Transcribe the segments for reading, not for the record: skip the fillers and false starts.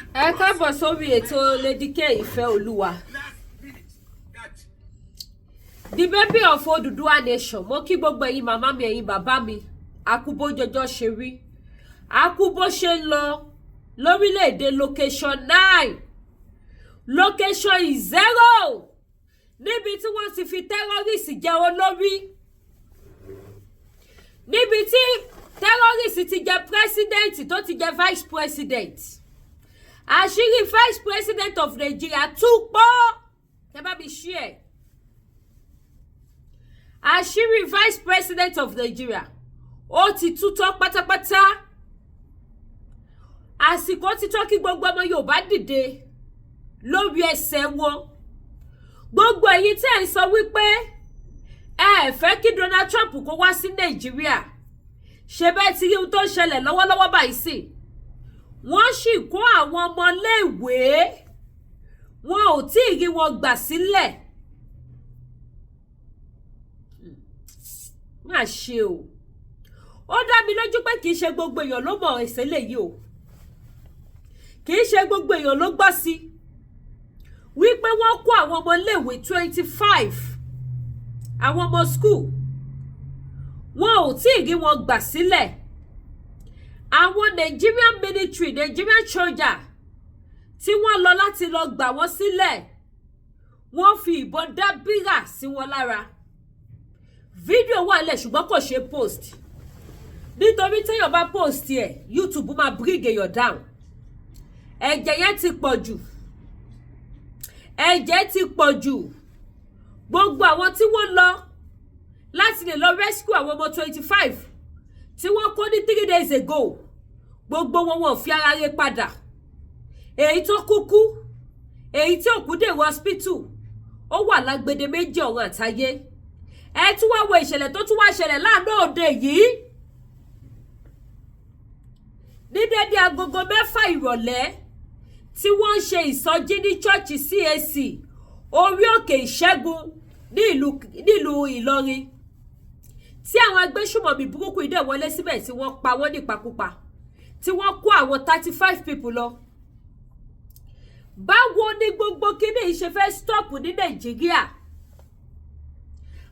Ẹ káàbọ̀ sórí ètò Lady K Ìfẹ́ Olúwa. The baby of Oduduwa nation. Mo kí gbogbo ẹ̀yin màmá mi, ẹ̀yin bàbá mi. Àkúbó jọjọ́ ṣe rí. Àkúbó ṣe ń lọ lórílẹ̀-èdè location 9. Location is 0. Níbi tí wọ́n ti fi terrorist jẹ olórí. Níbi tí terrorist ti jẹ president tó ti jẹ vice president. Ashiri vice president of Nigeria tún pọ̀. Ẹ bá mi share. Ashiri vice president of Nigeria ó ti tútọ́ pátápátá. Àsìkò ti tó kí gbogbo ọmọ Yorùbá dìde lórí ẹsẹ̀ wọn. Gbogbo ẹ̀yin tẹ́ ń sọ wípé ẹ fẹ́ kí Donald Trump kó wá sí Nàìjíríà. Ṣé bẹ́ẹ̀ ti rí ohun tó ń ṣẹlẹ̀ lọ́wọ́lọ́wọ́ báyìí sí? Wọ́n sì kó àwọn ọmọléèwé. Wọn ò tí ì rí wọn gbà sílẹ̀. Má ṣe o. Ó dá mi lójú pé kìí ṣe gbogbo èèyàn ló mọ̀ ẹ̀sẹ̀ léyìí o. Kìí ṣe gbogbo èèyàn ló gbọ́ sí. Wípé wọ́n kó àwọn ọmọléèwé 25. Àwọn ọmọ school. Wọn ò tí ì rí wọn gbà sílẹ̀. Àwọn Nigerian military, Nigerian soldier tí wọ́n lọ láti lọ gbà wọ́n sílẹ̀. Wọ́n fi ìbọn dá bírà sí wọn lára. Fídíò wà lẹ̀ ṣùgbọ́n kò ṣe post. Nítorí téèyàn bá post ẹ̀, YouTube máa bring èèyàn down. Ẹ̀jẹ̀ yẹn ti pọ̀ jù. Ẹ̀jẹ̀ ti pọ̀ jù. Gbogbo àwọn tí wọ́n lọ láti lè lọ rescue àwọn ọmọ 25 tí wọ́n kó ní 3 days ago. Gbogbo wọn fi ara rẹ̀ padà. Èyí tó kúkú, èyí tí òkú dèrò hospital, ó wà lágbede méjì ọ̀run àtayé. Ẹ tún wá wo ìṣẹ̀lẹ̀ tó tún wá ṣẹlẹ̀ láàárọ̀ òde yìí. Ní dédé agogo 6 ìrọ̀lẹ́ tí wọ́n ń ṣe ìsọjí ní chọ́ọ̀chì CAC orí òkè ìṣẹ́gun ní ìlú Ìlọrin. Tí àwọn agbésùmọ̀mí burúkú ìdè wọlé síbẹ̀ tí wọ́n pa wọ́n nípakúpa. Tí wọ́n kó àwọn 35 people lọ. Báwo ni gbogbo kíní ṣe fẹ́ stop ní Nàìjíríà?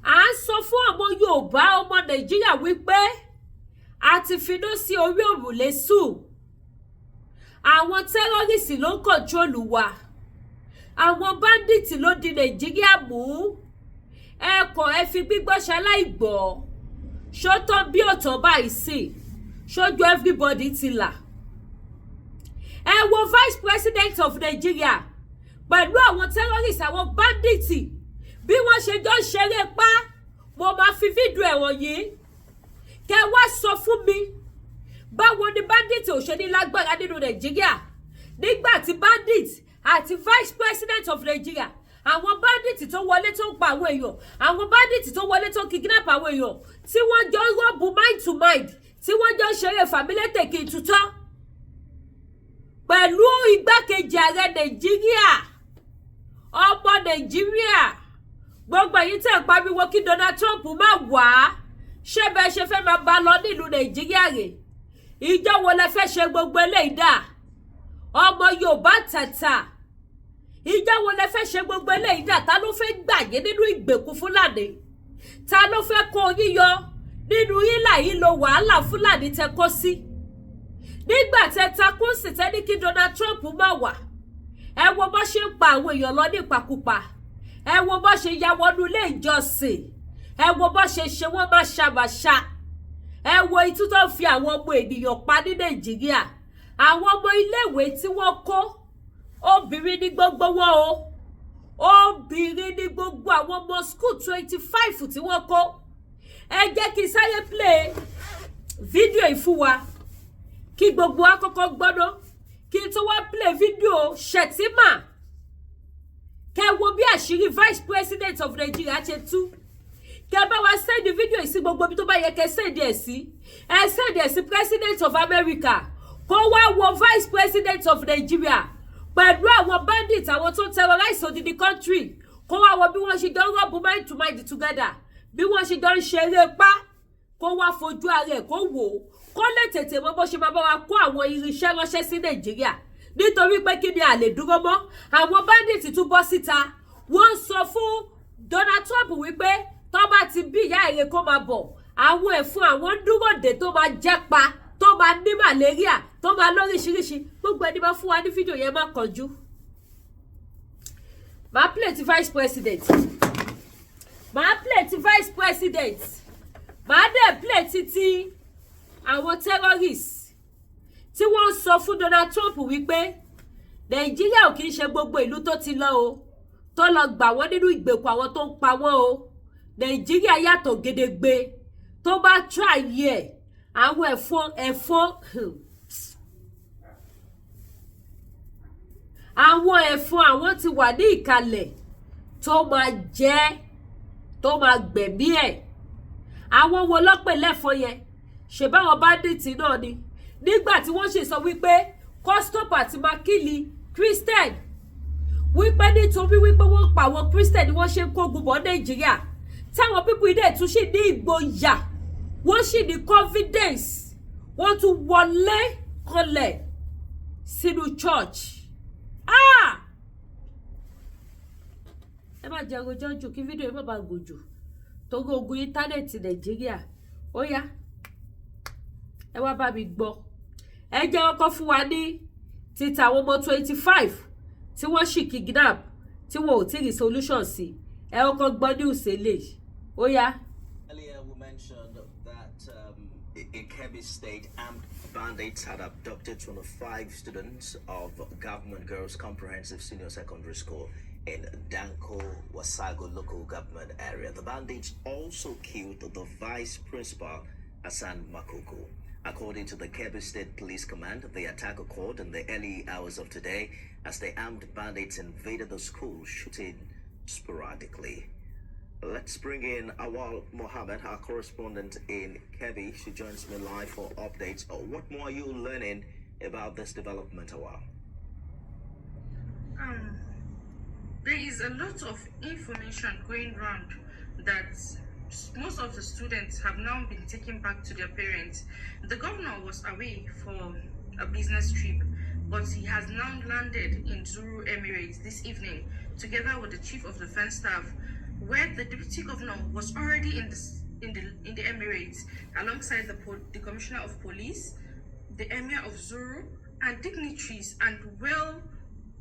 À ń sọ fún ọmọ Yorùbá ọmọ Nàìjíríà wípé a ti finá sí orí òrùlé sùn. Àwọn tẹ́rọ́rìsì ló ń kọ̀ntrólù wa. Àwọn báńdíìtì ló di Nàìjíríà mú. Ẹ fi gbígbọ́ ṣaláìgbọ́. Ṣó tán bí ọ̀tọ̀ báyìí sí? Ṣojú everybody ti là. Ẹ wo vice president of Nigeria pẹ̀lú àwọn terrorists, àwọn bandits bí wọ́n ṣe jọ ṣeré pa. Mo máa fi fídíò ẹ̀wọ̀n yìí. Kẹ́ wá sọ fún mi báwo ni bandits ò ṣe ní lágbára nínú Nàìjíríà nígbà tí bandits àti vice president of Nigeria, àwọn bandits tó wọlé tó ń pa àwọn èèyàn, àwọn bandits tó wọlé tó ń kidnap àwọn èèyàn, tí wọ́n jọ rọ́ọ̀bù mind to mind, tí wọ́n jọ ṣeré fàmílétè kí n tutọ́ pẹ̀lú igbákejì ààrẹ Nàìjíríà, ọmọ Nàìjíríà. Gbogbo èyí tẹ́ ń pariwo kí Donald Trump má wá. Ṣé bẹ́ẹ̀ ṣe fẹ́ máa bá lọ nílùú Nàìjíríà rè? Ìjọ wo lẹ fẹ́ ṣe gbogbo eléyìí dà? Ọmọ Yorùbá tàtà. Ìjọ wo lẹ fẹ́ ṣe gbogbo eléyìí dà? Ta ló fẹ́ gbà yín nínú ìgbèkùn Fúlàní? Ta ló fẹ́ kó yín yọ nínú ìlò wàhálà Fúlàní tẹ́ kó sí? Nígbà tẹ́ takú sí tẹ́ ní kí Donald Trump má wá. Ẹ wo bó ṣe ń pa àwọn èèyàn lọ nípakúpa. Ẹ wo bó ṣe ya wọnú ilé ìjọsìn. Ẹ wo bó ṣe ṣe wọ́n máa ṣàbàṣà. Ẹ wo itú tó fi àwọn ọmọ ènìyàn pa ní Nàìjíríà. Àwọn ọmọ iléèwé tí wọ́n kó, obìnrin ní gbogbo wọn o. Obìnrin ní gbogbo àwọn ọmọ school 25 tí wọ́n kó. Ẹ jẹ́ kí sáré play fídíò yìí fún wa. Kí gbogbo wa kọ́kọ́ gbọ́dọ̀. Kí n tó wá play fídíò Shetimma. Kẹ́ wo bí àṣírí vice president of Nigeria ṣe tú. Kẹ́ bá wa send fídíò yìí sí gbogbo bí tó bá yẹ kẹ́ send ẹ̀ sí. Ẹ send ẹ̀ sí president of America. Kó wá wo vice president of Nigeria. Pẹ̀lú àwọn bandits, àwọn tó terrorize odidi country. Kó wá wo bí wọ́n ṣe jọ rọ́ọ̀bù mind to mind together. Bí wọ́n ṣe jọ ń ṣeré pa. Kó wá fojú ara ẹ̀ kó wò ó. Kó lè tètè mọ bó ṣe máa bá wa kó àwọn irinṣẹ́ ránṣẹ́ sí Nàìjíríà. nítorí pé kí ni a lè dúró mọ́. Àwọn bandits tún bọ́ síta wọ́n sọ fún Donald Trump wípé tó bá ti bí ìyá èrè kó máa bọ̀ àwọn ẹ̀fọn àwọn dúró dè tó máa jẹ́ pa tó máa ní malaria tó máa lóríṣiríṣi. Gbogbo ẹni máa fún wa ní fídíò yẹn má kánjú. Màá play ti vice president. Màá play ti vice president. Màá dẹ̀ play ti àwọn terrorists tí wọ́n sọ fún Donald Trump wípé Nàìjíríà ò kì í ṣe gbogbo ìlú tó ti lọ o tó lọ gbà wọ́n nínú ìgbèkùn àwọn tó ń pa wọ́n o. Nàìjíríà yàtọ̀ gedegbe tó bá try yẹ àwọn ẹ̀fọn àwọn ti wà ní ìkàlẹ̀ tó máa jẹ́ tó máa gbẹ̀mí ẹ̀. Àwọn wo lọ́pẹ̀ lẹ́fọn yẹn ṣe báwọn bandits náà ni nígbà tí wọ́n ṣe sọ wípé kọ́sítọ́pù àti mákìlì Christian wípé nítorí wípé wọ́n pa àwọn Christian ni wọ́n ṣe ń kógun bọ̀ Nàìjíríà táwọn pípọ̀ ilé tún ṣì ní ìgboyà wọ́n ṣì ní confidence wọ́n tún wọlé kanlẹ̀ sínú church. Ẹ má jẹ́ rojọ́ jù kí fídíò yìí má bàa gùn jù torí ogun íńtánẹ́ẹ̀tì Nàìjíríà. Ó yá ẹ wá bá mi gbọ́. Ẹ jẹ́ ọkọ fún wa ní títa àwọn ọmọ 25 tí wọ́n ṣì kidnap tí wọn ò tí rí solution sí. Ẹ ọkọ gbọ́ news eléyìí. Ó yá. Earlier we mentioned that in Kebbi State, armed bandits had abducted 25 students of Government Girls Comprehensive Senior Secondary School in Danko Wasago local government area. The bandits also killed the vice principal, Hassan Makoko. According to the Kebbi State Police Command, the attack occurred in the early hours of today as the armed bandits invaded the school, shooting sporadically. Let's bring in Awal Mohammed, our correspondent in Kebbi. She joins me live for updates. What more are you learning about this development, Awal? There is a lot of information going around that most of the students have now been taken back to their parents. The governor was away for a business trip, but he has now landed in Zuru Emirates this evening, together with the chief of defense staff, where the deputy governor was already in the Emirates, alongside the commissioner of police, the emir of Zuru, and dignitaries, and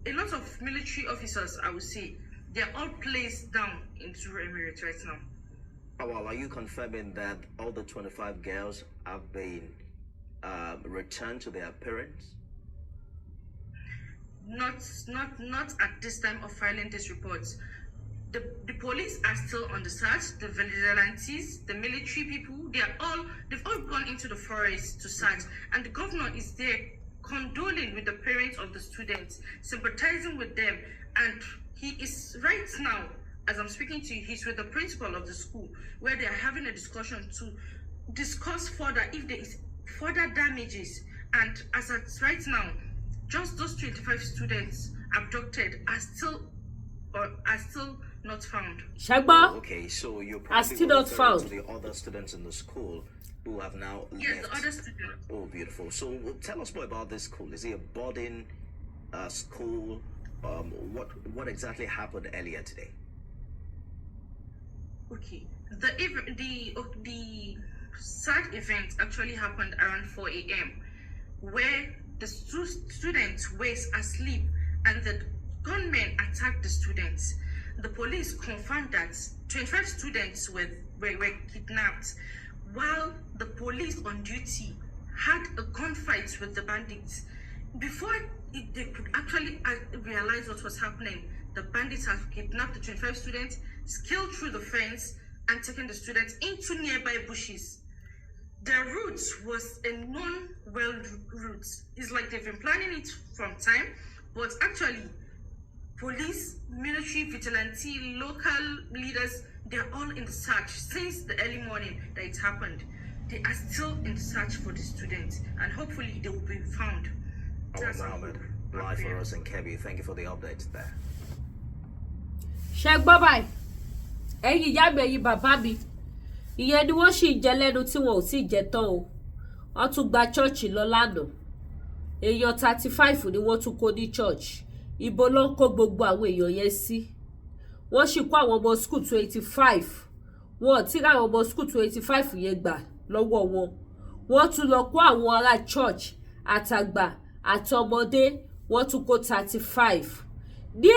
a lot of military officers. I would say they are all placed down in Zuru Emirates right now. Well, are you confirming that all the 25 girls have been returned to their parents? Not at this time of filing these reports. The police are still on the search. The vigilantes, the military people, they've all gone into the forest to search, and the governor is there condoling with the parents of the students, sympathizing with them, and he is right now, as I'm speaking to you, he's with the principal of the school, where they are having a discussion to discuss further if there is further damages. And as at right now, just those 25 students abducted are still not found. Shagba? Okay, so you're are still not found. To the other students in the school who have now left. Yes, the other students. Oh, beautiful. So tell us more about this school. Is it a boarding school? What exactly happened earlier today? Okay, the sad event actually happened around 4 a.m. where the students were asleep and the gunmen attacked the students. The police confirmed that 25 students were kidnapped, while the police on duty had a gunfight with the bandits. Before they could actually realize what was happening, the bandits have kidnapped the 25 students, scaled through the fence, and taken the students into nearby bushes. Their route was a non-well route. It's like they've been planning it from time, but actually, police, military, vigilante, local leaders, they're all in the search since the early morning that it happened. They are still in search for the students, and hopefully they will be found. Mohammed, live for us in Kebbi. Thank you for the updates there. Sheikh bye-bye. Ẹ̀yin ìyá mi, ẹ̀yin bàbá mi. Ìyẹn ni wọ́n sì jẹ lẹ́nu tí wọn ò sì jẹ tán o. Wọ́n tún gba chọ́ọ̀chì lọ lánàá. èèyàn 35 ni wọ́n tún kó ní church. Ibo ló ń kó gbogbo àwọn èèyàn yẹn sí. Wọ́n sì kó àwọn ọmọ school 25. Wọ́n ti ra àwọn ọmọ school 25 yẹn gbà lọ́wọ́ wọn. Wọ́n tún lọ kó àwọn ará church àtàgbà àtọmọdé, wọ́n tún kó 35. Ní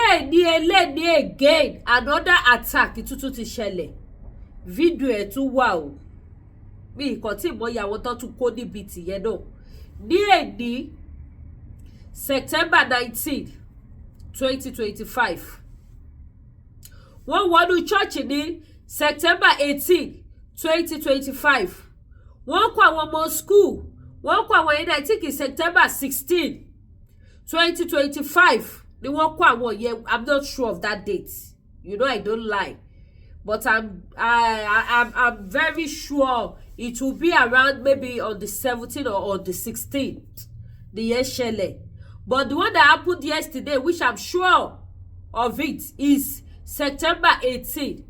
again another attack tuntun ti ṣẹlẹ̀. Fídíò ẹ̀ tún wà o. Bí nǹkan tí mo yà wọ́n tó tún kó níbi tìyẹn náà. Ní September 19, 2025. Wọ́n wọnú church ní September 18, 2025. Wọ́n kó àwọn ọmọ school. Wọ́n kó àwọn ẹ̀dá, I think it's September 16, 2025. Ni wọ́n kó àwọn yẹn. I'm not sure of that date. You know I don't lie. But I'm very sure it will be around maybe on the 17th or on the 16th. The year ṣẹlẹ̀. But the one that happened yesterday, which I'm sure of it, is September 18.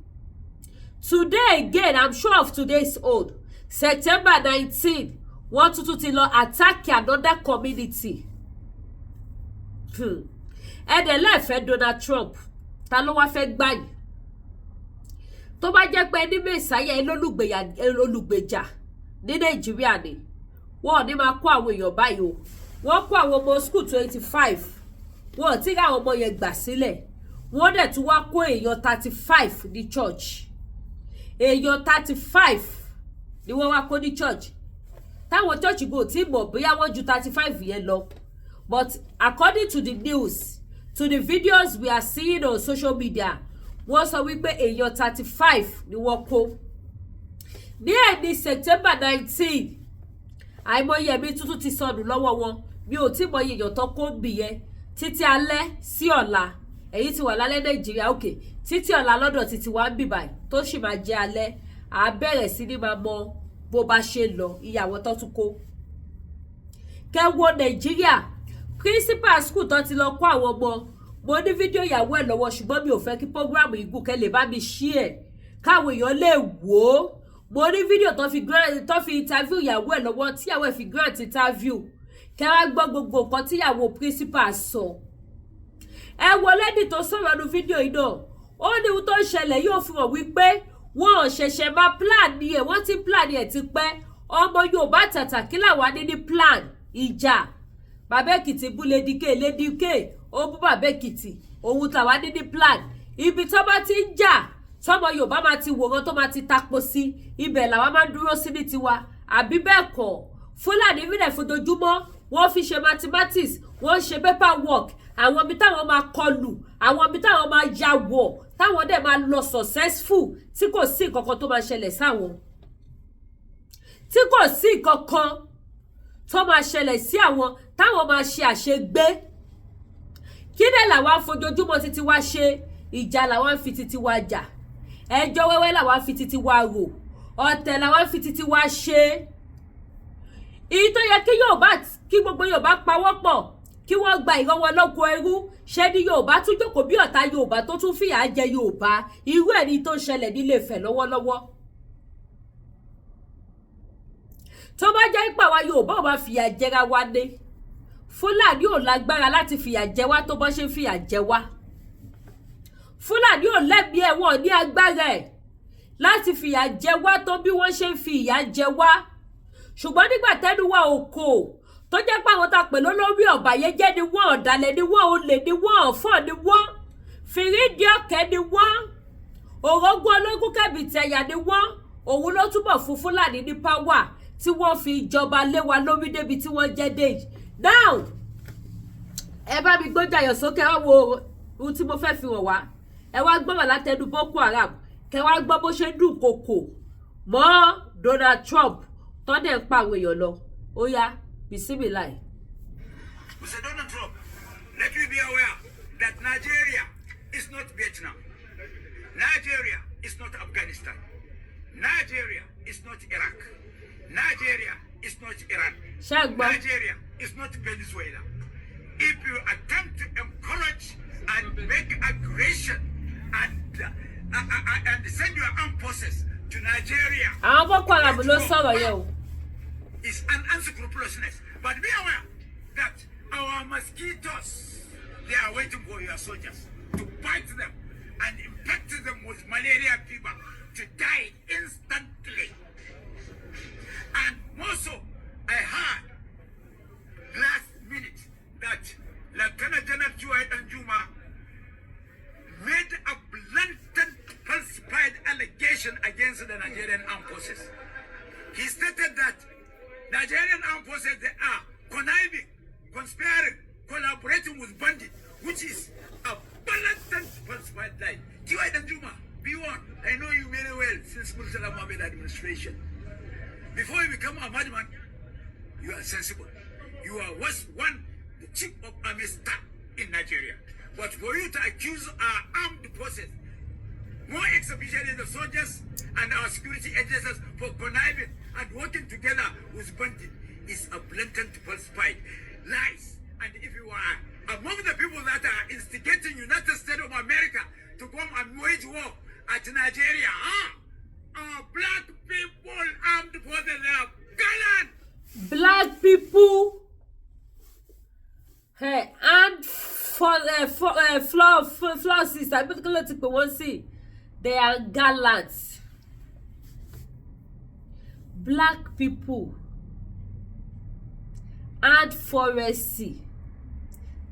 Today again, I'm sure of today's old. September 19, wọ́n tún ti lọ attack another community. Ẹ̀dẹ̀ lẹ́fẹ̀ẹ́ Donald Trump. Ta ló wá fẹ́ gbà yín? Tó bá jẹ́ pé ní Mèsáyà olùgbèjà ní Nàìjíríà ni, wọ́n ní máa kó àwọn èèyàn báyìí o. Wọ́n kó àwọn ọmọ school 25. Wọ́n ti rí àwọn ọmọ yẹn gbà sílẹ̀. Wọ́n dẹ̀ tún wá kó èèyàn 35 ní church. Èèyàn 35 ni wọ́n wá kó ní church. Táwọn church go tí mọ̀ bóyá wọ́n ju 35 yẹn lọ. But according to the news, to the videos we are seeing on social media, wọ́n sọ wípé èèyàn 35 ni wọ́n kó. Ní September 19, àìmọye ẹ̀mí tuntun ti sọnù lọ́wọ́ wọn. Mi ò tí mọye èèyàn tó kó bì yẹn. Títí alẹ́ sí ọ̀la. Èyí ti wà lálẹ́ Nàìjíríà, okay. Títí ọ̀la lọ́dọ̀ títí wá ń bì báyìí tó sì máa jẹ́ alẹ́. À bẹ̀rẹ̀ sí ní máa mọ bó bá ṣe lọ ìyàwó tó tún kó. Kẹ́ wo Nàìjíríà, principal school tó ti lọ kó àwọn ọmọ. Mo ní fídíò ìyàwó ẹ̀ lọ́wọ́ ṣùgbọ́n mi ò fẹ́ kí program yìí gùn, kẹ́ lè bá mi share káwọn èèyàn lè wò ó. Mo ní fídíò tó fi interview ìyàwó ẹ̀ lọ́wọ́ tí ìyàwó ẹ̀ fi grant interview. Kẹ́ wá gbọ́ gbogbo nǹkan tí ìyàwó principal sọ. Ẹ wo lady tó sọ̀rọ̀ nínú fídíò yìí náà. Ó ní ohun tó ń ṣẹlẹ̀ yóò fi hàn wípé wọ́n ò ṣẹ̀ṣẹ̀ máa plan ni ẹ̀, wọ́n ti plan ẹ̀ ti pẹ́. Ọmọ Yorùbá tàtà kí làwa ní plan ìjà. Bàbá Èkìtì bú Lady K, ó bú Bàbá Èkìtì. Òun tàwa ní plan. Ibi tó bá ti ń jà, tọ́mọ Yorùbá máa ti wòran tó máa ti tapo sí, ibẹ̀ làwa máa ń dúró sí ní tiwa. Àbí bẹ́ẹ̀ kọ́, Fúlàní mílẹ̀ fojoojúmọ́, wọ́n fi ṣe mathematics, wọ́n ṣe paperwork, àwọn ibi táwọn máa kọlù, àwọn ibi táwọn máa ya wọ̀, táwọn dẹ̀ máa lọ successful, tí kò sí nǹkankan tó máa ṣẹlẹ̀ sáwọn. Tí kò sí nǹkankan tó máa ṣẹlẹ̀ sí àwọn, táwọn máa ṣe àṣegbé. Kí dẹ̀ làwọn fojoojúmọ́ títí wá ṣe? Ìjà làwọn fi títí wá jà. Ẹjọ́ wẹ́wẹ́ làwọn fi títí wá rò. Ọ̀tẹ̀ làwọn fi títí wá ṣe. Èyí tó yẹ kí gbogbo Yorùbá pawọ́pọ̀, kí wọ́n gba ìrànwọ́ lóko ẹrú, ṣé ní Yorùbá tún jókòó bí ọ̀tá Yorùbá tó tún fìyà jẹ Yorùbá. Irú ẹni tó ń ṣẹlẹ̀ nílé Ifẹ̀ lọ́wọ́lọ́wọ́. Tó bá jẹ́ pé àwa Yorùbá ò bá fìyà jẹra wa ní, Fúlàní ò lágbára láti fìyà jẹ wá tó bọ́ ṣe fìyà jẹ wá. Fúlàní ò lẹ́bi ẹ̀wọ̀n ní agbára ẹ̀ láti fìyà jẹ wá tó bí wọ́n ṣe ń fi ìyà jẹ wá. Ṣùgbọ́n nígbà tẹ́nu wa ò kò, tó jẹ́ pé àwọn tá pè lólórí ọ̀bàyéjẹ́ ni wọ́n, ọ̀dàlẹ̀ ni wọ́n, olè ni wọ́n, ọ̀fọ̀ ni wọ́n, fìrídìí ọ̀kẹ́ ni wọ́n, òrógún ológun Kebbi tẹ̀yà ni wọ́n. Òun ló túbọ̀ fún Fúlàní ní páwà tí wọ́n fi ìjọba lé wa lórí débi tí wọ́n jẹ́ dé. Now, ẹ bá mi gbójú ayọ̀ sókè wá wo ohun tí mo fẹ́ fi hàn wá. Ẹ wá gbọ́rọ̀ látẹnu Boko Haram, kẹ́ wá gbọ́ bó ṣe dùn kòkò mọ́ Donald Trump tó dẹ̀ ń pa àwọn èèyàn lọ. Ó yá, bismillah. Mr. Donald Trump, let me be aware that Nigeria is not Vietnam. Nigeria is not Afghanistan. Nigeria is not Iraq. Nigeria is not Iran. Nigeria is not Venezuela. If you attempt to encourage and make aggression and send your armed forces to Nigeria, àwọn Boko Haram ló sọ̀rọ̀ yẹn o. It's an unscrupulousness. But be aware that our mosquitoes, they are waiting for your soldiers to bite them and infect them with malaria fever to die instantly. And also, I heard last minute that Lieutenant General Juai Danjuma made a blatant falsified allegation against the Nigerian armed forces. He stated that Nigerian armed forces, they are conniving, conspiring, collaborating with bandits, which is a blatant falsified lie. Juai Danjuma, be warned. I know you very well since Murtala Mohammed administration. Before you become a madman, you are sensible. You are the chief of army staff in Nigeria. But for you to accuse our armed forces, more especially the soldiers and our security agencies, for conniving and working together with bandits, is a blatant falsified lies. And if you are among the people that are instigating United States of America to come and wage war at Nigeria, black people armed forces are gallant. Black people, hey, and floor sister, they are gallant. Black people and foresty,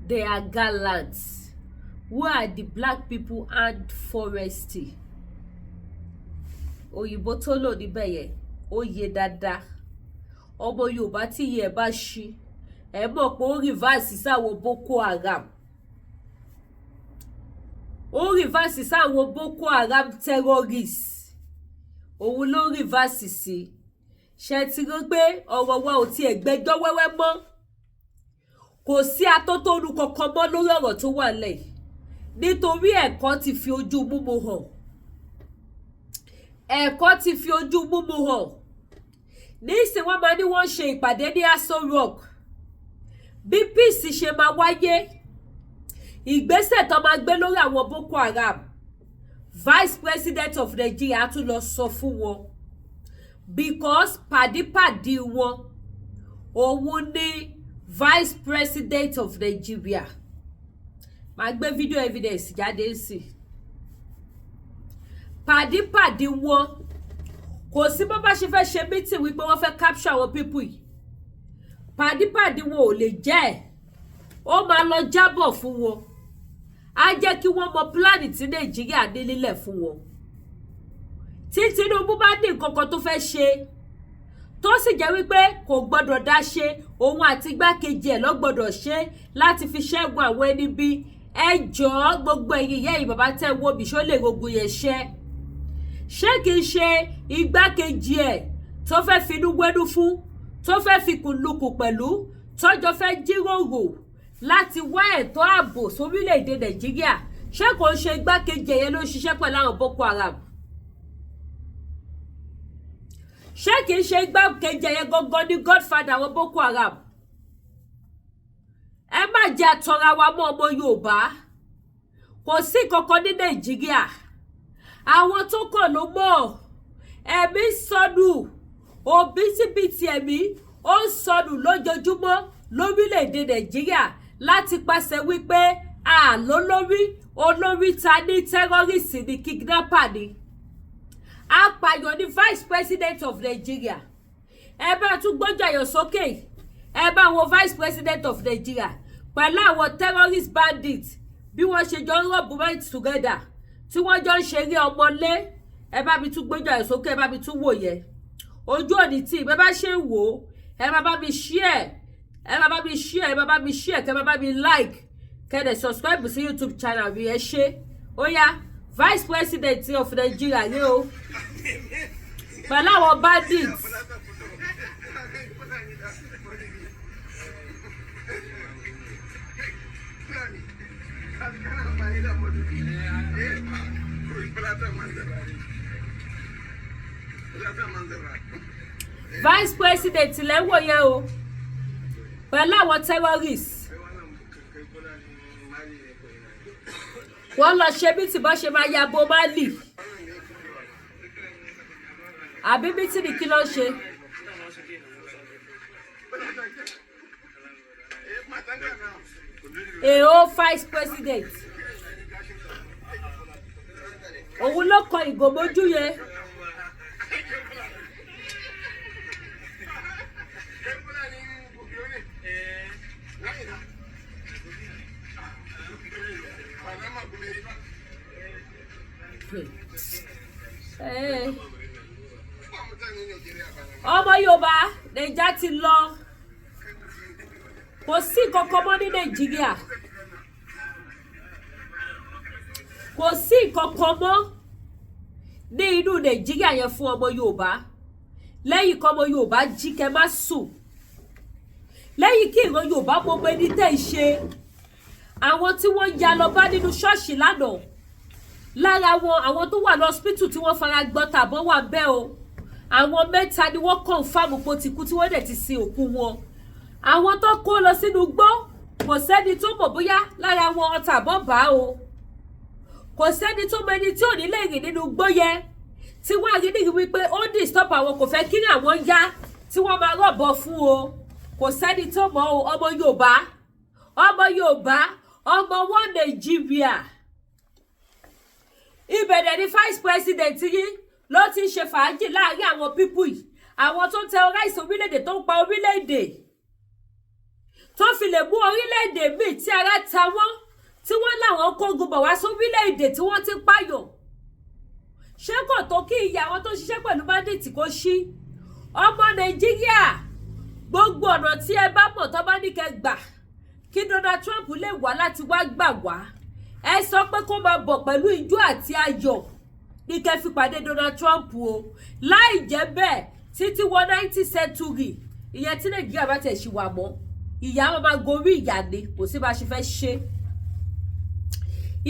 they are gallant. Who are the black people and foresty? Òyìnbó tó lò níbẹ̀ yẹn ó yé dáadáa. Ọmọ Yorùbá tí yẹ bá ṣí ẹ mọ̀ pé ó rìvásì sáwọn Boko Haram. Ó rìvásì sáwọn Boko Haram terrorists. Òun ló rìvásì sí. Ṣé ti rí pé ọ̀rọ̀ wa ò tiẹ̀ gbẹ́jọ́ wẹ́wẹ́ mọ́? Kò sí atótónu kankan mọ́ lórí ọ̀rọ̀ tó wà lẹ̀. Nítorí ẹ̀kọ́ ti fi ojú múmu hàn. Ẹ̀kọ́ ti fi ojú múmu hàn. Nísìn wọ́n máa ní wọ́n ṣe ìpàdé ní Aso Rock. Bí peace ṣe máa wáyé, ìgbésẹ̀ tó máa gbé lórí àwọn Boko Haram, Vice President of Nigeria tún lọ sọ fún wọn. Because pàdípàdí wọn, òun ni Vice President of Nigeria. Màá gbé video evidence jáde sí. Pàdípàdí wọn, kò sí bó bá ṣe fẹ́ ṣe meeting wípé wọ́n fẹ́ capture àwọn people yìí. Pàdípàdí wọn ò lè jẹ́. Ó máa lọ jábọ̀ fún wọn. Á jẹ́ kí wọ́n mọ plan tí Nàìjíríà ní nílẹ̀ fún wọn. Tí Tinubu bá ní nǹkan kan tó fẹ́ ṣe, tó sì jẹ́ wípé kò gbọ́dọ̀ dá ṣe, òun àti igbákejì ẹ̀ ló gbọ́dọ̀ ṣe láti fi ṣẹ́gun àwọn ẹni bí. Ẹ jọ̀ọ́ gbogbo ẹ̀yin ìyá yìí bàbá tẹ́ wo bí ṣó lè rogun yẹn ṣẹ́. Ṣé kìí ṣe igbákejì ẹ̀ tó fẹ́ finú wẹ́nú fún, tó fẹ́ fi kùnlùkùn pẹ̀lú, tọ́jọ́ fẹ́ jíròrò láti wá ẹ̀tọ́ ààbò sórílẹ̀-èdè Nàìjíríà? Ṣé kò ń ṣe igbákejì ẹ̀yẹn ló ń ṣiṣẹ́ pẹ̀lú àwọn Boko Haram? Ṣé kìí ṣe igbákejì ẹ̀yẹn gangan ní godfather àwọn Boko Haram? Ẹ má jẹ́ àtọ̀ra wa mọ́ ọmọ Yorùbá. Kò sí kankan ní Nàìjíríà. Àwọn tó kàn ló mọ̀. Ẹ̀mí sọnù. Òbítíbitì ẹ̀mí ó ń sọnù lójoojúmọ́ lórílẹ̀-èdè Nàìjíríà láti pàṣẹ wípé olórí ta ní terrorist ní kidnapper ni. Apàyàn ní Vice President of Nigeria. Ẹ bá tún gbọ́jà yọ̀ sókè. Ẹ bá wo Vice President of Nigeria pẹ̀lú àwọn terrorist bandits bí wọ́n ṣe jọ ń rọ̀bù mind together tí wọ́n jọ ń ṣeré ọmọlé. Ẹ bá mi tún gbọ́jà yọ̀ sókè, ẹ bá mi tún wò yẹn. Ojú òní tí ẹ bá ṣe ń wò ó, ẹ má bá mi share, ẹ má bá mi share, ẹ má bá mi share, kẹ má bá mi like, kẹ dẹ̀ subscribe sí YouTube channel mi ẹ ṣé. Ó yá, Vice President of Nigeria ni o. Pẹ̀lú àwọn bandits. Vice President lẹ́wọ̀ yẹn o. Pẹ̀lú àwọn terrorists. Wọ́n lọ ṣe bí tí bọ́ ṣe máa ya bo Mali. Àbí bí tí ni kí ló ń ṣe? èèó vice president òun ló kọ ìgò mójú yẹn. ọmọ Yorùbá Nàìjíríà ti lọ kò sí kankan mọ́ ní Nàìjíríà kò sí kankan mọ́ ní inú Nàìjíríà yẹn fún ọmọ Yorùbá lẹ́yìn kọ́ ọmọ Yorùbá jí kẹ́ má sùn lẹ́yìn kí ìran Yorùbá gbogbo ẹni tẹ́ ń ṣe àwọn tí wọ́n ya lọ bá nínú ṣọ́ọ̀ṣì lánàá lára wọn àwọn tó wà lọ́sípítù tí wọ́n fara gbọ́ tàbọ̀ wà bẹ́ẹ̀ o àwọn mẹ́ta ni wọ́n kọ̀ǹfàmù pé ó ti kú tí wọ́n dẹ̀ ti sin òkú wọn àwọn tó kó lọ sínú igbó kò sẹ́ni tó mọ̀ bóyá lára wọn ọta àbọ̀ bá o kò sẹ́ni tó mọ ẹni tí ò ní lè rìn nínú igbó yẹn tí wọ́n á rí nìyí wípé ó disturb àwọn kò fẹ́ kí ni àwọn yá tí wọ́n máa rọ̀bọ̀ fún o kò sẹ́ni tó mọ̀ o ọmọ Yorùbá ọmọ wọn Nàìjíríà ìbẹ̀rẹ̀ ni vice president yìí ló ti ń ṣe fàájì láàrin àwọn pípù yìí àwọn tó ń terrorize orílẹ̀-èdè tó ń pa orílẹ̀-èdè tó fi lè mú orílẹ̀-èdè míì tí ara ta wọ́n tí wọ́n láwọn kógun bọ̀ wá sórílẹ̀-èdè tí wọ́n ti pààyàn ṣé kò tó kí ìyá àwọn tó ṣiṣẹ́ pẹ̀lú bandits kó ṣí ọmọ Nàìjíríà gbogbo ọ̀nà tí ẹ bá mọ̀ tó bá ní kẹ́ gbà kí Donald Trump lè wá láti wá gbà wá ẹ sọ pé kó máa bọ̀ pẹ̀lú ijó àti ayọ̀ ní kẹ́ fi pàdé Donald Trump o láì jẹ́ bẹ́ẹ̀ títí wọ 19th century ìyẹn tí Nàìjíríà bá tẹ̀ ṣì wà mọ́ ìyá máa gorí ìyá ni kò sí bá ṣe fẹ́ ṣe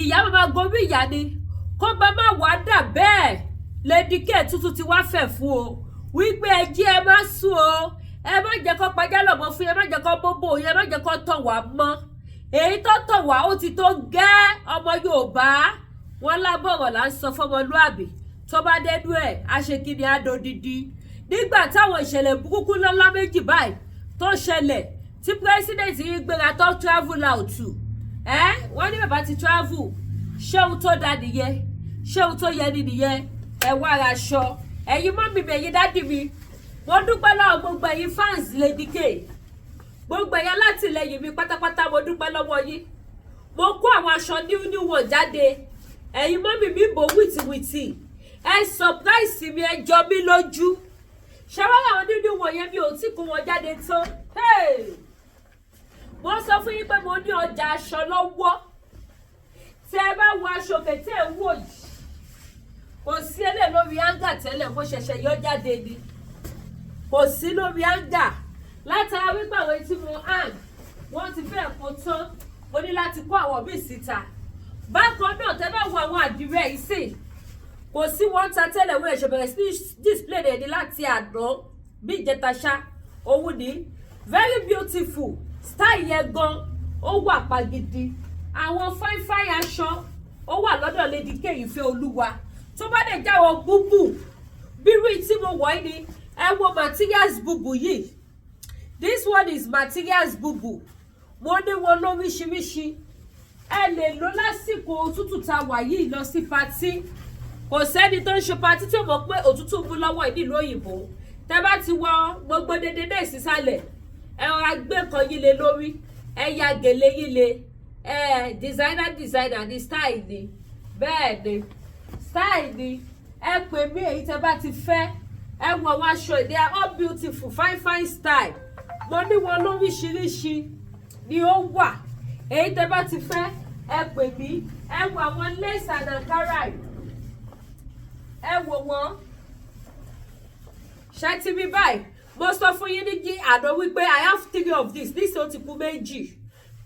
ìyá máa gorí ìyá ni kó bá má wàá dà bẹ́ẹ̀ lédìkẹ́ tuntun ti wá fẹ̀ fún o wípé ẹ jí ẹ má sùn o ẹ má jẹ́ kó pajá lọ́mọ fún ẹ má jẹ́ kó bóbó ẹ má jẹ́ kó tàn wá mọ́ èyí tó tàn wá ó ti tó gẹ́ ọmọ Yorùbá wọn lábọ̀rọ̀ là ń sọ fọmọlúàbí tó bá dẹ́nu ẹ̀ àṣekínni àdòdìdí nígbà táwọn ìṣẹ̀lẹ̀ burúkú lọ́lá méjì báyìí tó ṣẹlẹ̀ tí president yìí gbéra tó travel out wọ́n ní bàbá ti travel ṣéun tó dá nìyẹn ṣéun tó yẹ ni nìyẹn ẹ wá ara aṣọ ẹ̀yin mọ́mì mi ẹ̀yin dádì mi wọ́n dúpẹ́ lọ́wọ́ gbogbo ẹ̀yin fans Lady K gbogbo ẹ̀yin alátìlẹyìn mi pátápátá mo dúpẹ́ lọ́wọ́ yín mo kó àwọn aṣọ new wọn jáde ẹ̀yin mọ́mì mi bò wìtìwìtì ẹ surprise mi ẹ jọ mí lójú ṣàwọn àwọn new wọn yẹn mi ò tí kó wọn jáde tán mo sọ fún yín pé mo ní ọjà aṣọ lọ́wọ́ tí ẹ bá wo aṣọ kẹtẹ ẹ wò yìí kò sí ẹlẹ́ lórí áńgà tẹ́lẹ̀ mo ṣẹ̀ṣẹ̀ yọ jáde ni kò sí lórí áńgà látara wípé àwọn tí mo hàn wọ́n ti fẹ́ kó tán mo ní láti kó àwọn míì síta bákan náà tẹ́ bá wo àwọn àdìrẹ yìí sì kò sí wọ́n ta tẹ́lẹ̀ wọ́n ẹ̀ṣẹ̀ bẹ̀rẹ̀ sí display rẹ̀ ní láti àná bí ìjẹta ṣá òun ní very beautiful style yẹn gan ó wà pagidi àwọn fine aṣọ ó wà lọ́dọ̀ Lady K Ìfẹ́ Olúwa tó bá dẹ̀ jáwọ́ búbù bírú tí mo wọ̀ ẹ́ ni ẹ wo materials búbù yìí this one is materials búbù mo ní wọn lóríṣiríṣi ẹ lè lò lásìkò òtútù tá a wà yìí lọ sí patí kò sẹ́ni tó ń ṣe patí tí ó mọ̀ pé òtútù mú lọ́wọ́ ìdílé òyìnbó tẹ́ bá ti wọ gbogbo dédé náà sísàlẹ̀ ẹ rọra gbé nǹkan yìí lé lórí ẹ ya gèlè yìí lé designer ni style ni bẹ́ẹ̀ ni style ni ẹ pè mí èyí tẹ́ bá ti fẹ́ ẹ wọ àwọn aṣọ they are all beautiful fine style mo ní wọn lóríṣiríṣi ni ó wà èyí tẹ́ bá ti fẹ́ ẹ pè mí ẹ wọ àwọn lace and ankara ẹ wò wọ́n ṣe ti rí báyìí mo sọ fún yín ní àná wípé I have 3 of this ó ti kú méjì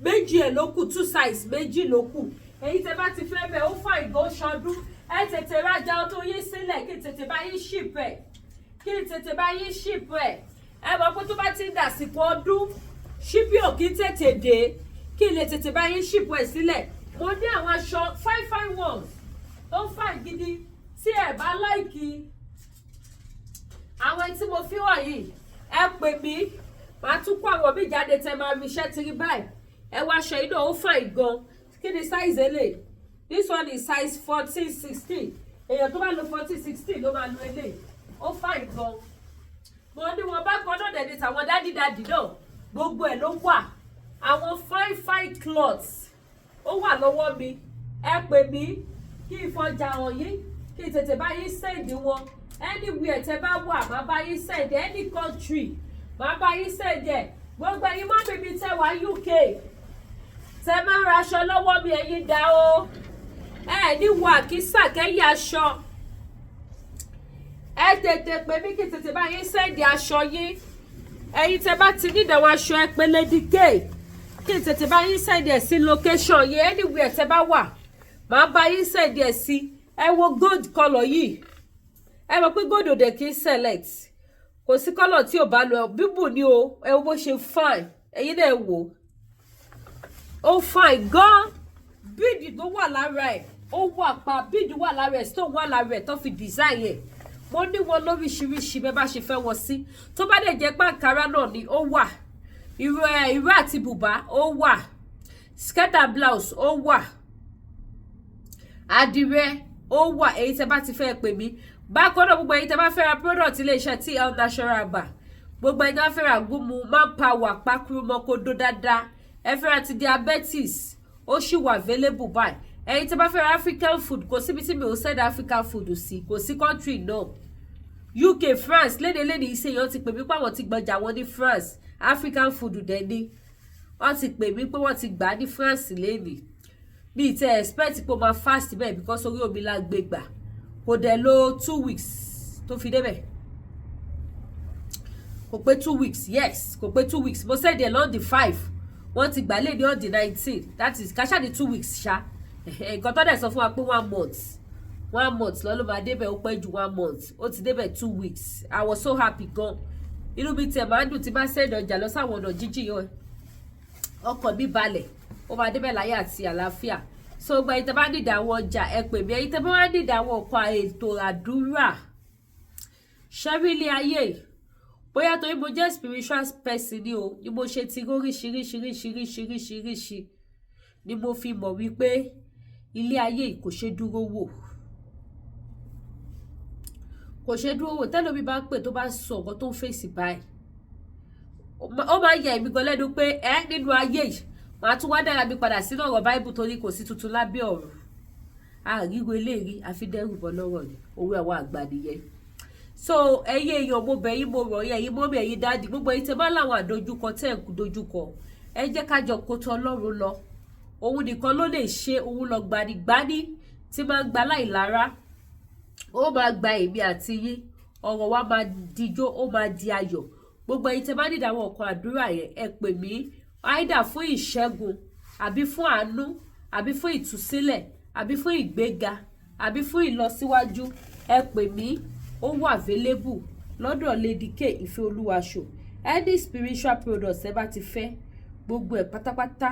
ẹ̀ ló kù 2 size méjì ló kù èyí tẹ́ bá ti fẹ́ bẹ̀ ó fà ìgò ṣọdún ẹ tètè rajà ọdún yín sílẹ̀ kí tètè bá yín ship ẹ̀ ẹ mọ̀ pé tó bá ti ń dàsìkò ọdún ṣíbí ò kí tètè dé kí lè tètè bá yín ship ẹ̀ sílẹ̀ mo ní àwọn aṣọ fine ones tó fà gidi tí ẹ bá láìkì àwọn tí mo fi wọ̀nyí ẹ pè mí màá tún kó àwọn mi jáde tẹ́ máa rí iṣẹ́ ti rí báyìí ẹ wá aṣọ yìí náà ó fine gan kí ni size eléyìí this one is size 14-16 èèyàn tó bá lo 14-16 ló máa lo eléyìí ó fine gan mo ní wọn bá kan náà dẹ̀ ní tàwọn dádì náà gbogbo ẹ̀ ló wà àwọn fine clothes ó wà lọ́wọ́ mi ẹ pè mí kí ìfọjà hàn yín kí tètè bá yín send wọn anywhere tẹ́ bá wà má bá yín send any country má bá yín send ẹ gbogbo ẹ̀yin mọ́ bíbí tẹ́ wá UK tẹ́ máa ra aṣọ lọ́wọ́ mi ẹ̀yin dá o ẹ ní wọ àkísà kẹ́yìn aṣọ ẹ tètè pè mí kí tètè bá yín send aṣọ yín ẹ̀yin tẹ́ bá ti nídìí àwọn aṣọ ẹ pè Lady K kí tètè bá yín send ẹ sí location yẹn anywhere tẹ́ bá wà má bá yín send ẹ sí ẹ wo gold colour yìí ẹ mọ̀ pé gold ò dẹ̀ kí n select kò sí colour tí ò bá lọ bíbù ni o ẹ wo bó ṣe fine ẹ̀yin náà wò ó fine gan bíìdì tó wà lára ẹ̀ ó wà pa bíìdì wà lára ẹ̀ stone wà lára ẹ̀ tó fi design ẹ̀ mo ní wọn lóríṣiríṣi bẹ́ẹ̀ bá ṣe fẹ́ wọn sí tó bá dẹ̀ jẹ́ pàǹkárá náà ni ó wà ìró àti bùbá ó wà skirt and blouse ó wà àdìrẹ ó wà èyí tẹ́ bá ti fẹ́ pè mí bákan náà gbogbo èyí tẹ́ bá fẹ́ ra product iléeṣẹ́ TL Natural Bar gbogbo ẹni tẹ́ bá fẹ́ ra gúnmu manpower pákúrú mọ́kódó dáadáa ẹ fẹ́ ra ti diabetes ó sì wà available báyìí ẹ̀yin tẹ́ bá fẹ́ ra African food kò síbi tí mi ò send African food sí kò sí country náà UK France lédè ìṣèyàn ti pè mí pé àwọn ti gbọjà wọn ní France African food dẹ̀ ni wọ́n ti pè mí pé wọ́n ti gbà á ní France lẹ́nìí bí ìtẹ́ expect pé ó máa fast bẹ́ẹ̀ because orí omi la gbé gbà kò dẹ̀ lo 2 weeks tó fi débẹ̀ kò pé 2 weeks yes kò pé 2 weeks mo send ẹ̀ lọ́n di 5 wọ́n ti gbà lé ní on the 19 that is kàṣà ní 2 weeks ṣá nǹkan tó dẹ̀ sọ fún wa pé 1 month lọ́ ló máa débẹ̀ ó pẹ́ ju 1 month ó ti débẹ̀ 2 weeks I was so happy gan inú mi tẹ̀ máa ń dùn tí bá send ọjà lọ sáwọn ọ̀nà jíjìn yẹn ọkàn mi balẹ̀ ó máa débẹ̀ láyé àti àlàáfíà so gba ẹ̀yin tẹ́ bá nídìí àwọn ọjà ẹ pè mí ẹ̀yin tẹ́ bá wá nídìí àwọn nǹkan ètò àdúrà ṣẹ́rílẹ̀ ayé bóyá torí mo jẹ́ spiritual person ni o ni mo ṣe ti oríṣiríṣiríṣiríṣiríṣiríṣi ni mo fi mọ̀ wípé ilé ayé kò ṣe dúró wò tẹ́lómi bá pè tó bá sọ nǹkan tó ń fèsì báyìí ó máa yẹ èmi gan lẹ́nu pé nínú ayé yìí màá tún wá dára mi padà sínú ọ̀rọ̀ báíbù torí kò sí tuntun lábẹ́ ọ̀rọ̀ àríwo eléyìí àfidẹ́rù bọ́ lọ́rọ̀ ni owó àwọn àgbà nìyẹn so ẹyẹ èèyàn mo bẹ̀ yín mo rọ̀ yẹn ẹ̀yin mọ́mí ẹ̀yin dáàdì gbogbo ẹ̀yin tẹ́ bá láwọn àdójúkọ tẹ́ ẹ̀ ń dojúkọ ẹ jẹ́ ká jọ kó tọ Ọlọ́run lọ òun nìkan ló lè ṣe òun lọ gbanigbani tí máa ń gba láìlára ó máa gba èmi àti yín ọ̀rọ̀ wa máa dijó ó máa di ayọ̀ gbogbo ẹ̀yin tẹ́ bá nídìí àwọn nǹkan àdúrà yẹn ẹ pè mí àìdá fún ìṣẹ́gun àbí fún àánú àbí fún ìtúsílẹ̀ àbí fún ìgbéga àbí fún ìlọsíwájú ẹ pè mí ó wà available lọ́dọ̀ Lady K ìfẹ́ olúwaṣò any spiritual products ẹ bá ti fẹ́ gbogbo ẹ̀ pátápátá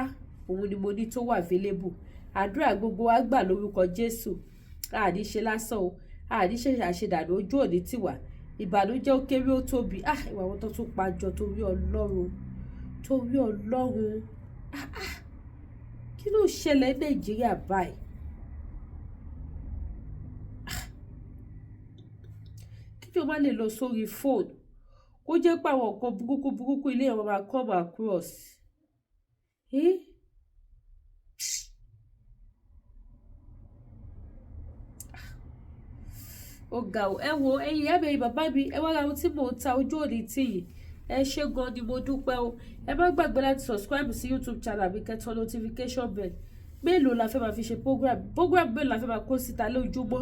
òun ni mo ní tó wà available àdúrà gbogbo wa gbà lórúkọ Jésù àní ṣe lásán o àní ṣe àṣedànù ojú òní tiwa ìbànújẹ́ ó kéré ó tóbi ìwà wọn tó tún pàjọ torí Ọlọ́run kí ló ṣẹlẹ̀ Nàìjíríà báyìí kíjọ má lè lọ sórí fóònù kó jẹ́ pé àwọn nǹkan burúkú ilé ẹ̀rọ máa come across ó ga ọ ẹ wo ẹ̀yin ìyá mi bàbá mi ẹ wá ra ohun tí mò ń ta ojú òní tì yìí ẹ ṣé gan ni mo dúpẹ́ o ẹ má gbàgbé láti subscribe sí YouTube channel mi kẹtọ notification bell mélòó la fẹ́ máa fi ṣe program mélòó la fẹ́ máa kó síta lójúmọ́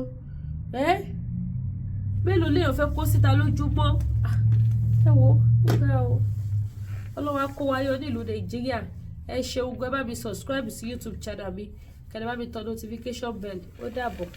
mélòó léèyàn fẹ́ kó síta lójúmọ́ ẹ wo ó ga o Ọlọ́run á kó wa yọ nílùú Nàìjíríà ẹ ṣeun gan ẹ bá mi subscribe sí YouTube channel mi kẹ́lẹ́ bá mi tọ notification bell ó dàbọ̀.